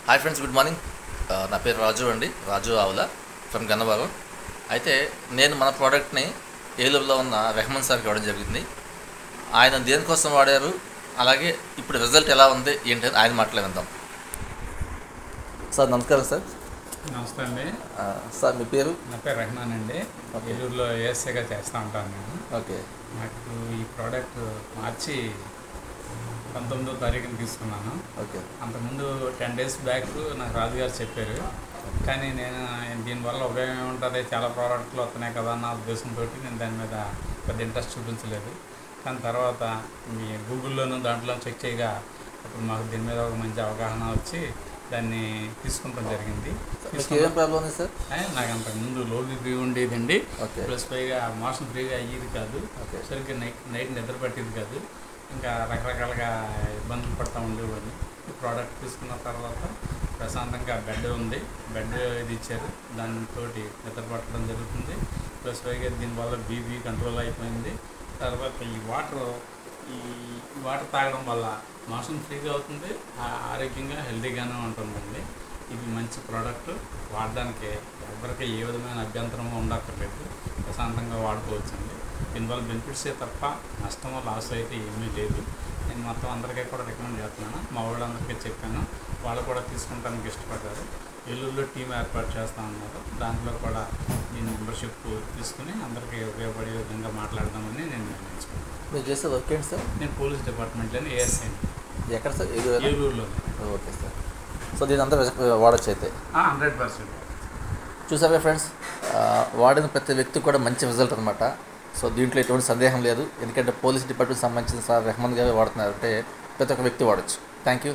Hi friends, good morning. నా పేరు రాజు అండి, రాజు ఆవుల ఫ్రమ్ గన్నవరం. అయితే నేను మన ప్రోడక్ట్ని ఏలూరులో ఉన్న రెహమాన్ సార్కి ఇవ్వడం జరిగింది. ఆయన దేనికోసం వాడారు, అలాగే ఇప్పుడు రిజల్ట్ ఎలా ఉంది ఏంటి అని ఆయన మాట్లాడదాం. సార్ నమస్కారం. సార్ నమస్తే అండి. సార్ మీ పేరు? నా పేరు రెహమాన్ అండి. ఏలూరులో ఏఎస్ఐగా చేస్తూ ఉంటాను నేను. ఓకే. నాకు ఈ ప్రోడక్ట్ మార్చి 19వ తారీఖున తీసుకున్నాను. ఓకే. అంతకుముందు 10 days బ్యాక్ నాకు రాజుగారు చెప్పారు. కానీ నేను దీనివల్ల ఉపయోగం ఉంటుంది, చాలా ప్రోడక్ట్లు వస్తున్నాయి కదా అన్న ఉద్దేశంతో నేను దాని మీద పెద్ద ఇంట్రెస్ట్ చూపించలేదు. కానీ తర్వాత మీ గూగుల్లోనూ దాంట్లో చెక్ చేయగా అప్పుడు మాకు దీని మీద ఒక మంచి అవగాహన వచ్చి దాన్ని తీసుకుంటాం జరిగింది. నాకు అంతకుముందు లో బీపీ ఉండేదండి. ప్లస్ పైగా మోషన్ ఫ్రీగా అయ్యేది కాదు, సరిగ్గా నైట్ నిద్ర పట్టేది కాదు, ఇంకా రకరకాలుగా ఇబ్బందులు పడుతూ ఉండేవాడిని. ఈ ప్రోడక్ట్ తీసుకున్న తర్వాత ప్రశాంతంగా బెడ్ ఉంది, బెడ్ ఇది ఇచ్చారు, దానితో నిద్ర పట్టడం జరుగుతుంది. ప్లస్ పైగా దీనివల్ల బీపీ కంట్రోల్ అయిపోయింది. తర్వాత ఈ వాటర్ తాగడం వల్ల మోషన్ ఫ్రీగా అవుతుంది, ఆరోగ్యంగా హెల్తీగానే ఉంటుందండి. ఇది మంచి ప్రోడక్ట్, వాడడానికి ఎవరికి ఏ విధమైన అభ్యంతరం ఉండక్కర్లేదు, ప్రశాంతంగా వాడుకోవచ్చండి. దీనివల్ల బెనిఫిట్సే తప్ప నష్టమో లాస్ అయితే ఏమీ లేదు. నేను మొత్తం అందరికీ కూడా రికమెండ్ చేస్తున్నాను, మా వాళ్ళందరికీ చెప్పాను, వాళ్ళు కూడా తీసుకుంటానికి ఇష్టపడ్డారు. ఏలూరులో టీం ఏర్పాటు చేస్తూ ఉన్నారు, దాంట్లో కూడా దీని మెంబర్షిప్ తీసుకుని అందరికీ ఉపయోగపడే విధంగా మాట్లాడదామని నేను నిర్ణయించుకున్నాను. మీరు చేసే వర్క్ ఏంటి సార్? నేను పోలీస్ డిపార్ట్మెంట్లోని ఏఎస్ఐ. ఎక్కడ సార్? ఏలూరులో. Okay sir. సో దీని అంతా వాడచ్చు అయితే? 100%. చూసావే ఫ్రెండ్స్, వాడిన ప్రతి వ్యక్తి కూడా మంచి రిజల్ట్ అనమాట. సో దీంట్లో ఎటువంటి సందేహం లేదు, ఎందుకంటే పోలీస్ డిపార్ట్మెంట్ సంబంధించిన సార్ రెహమాన్ గారు వాడుతున్నారు అంటే ప్రతి ఒక్క వ్యక్తి వాడచ్చు. Thank you.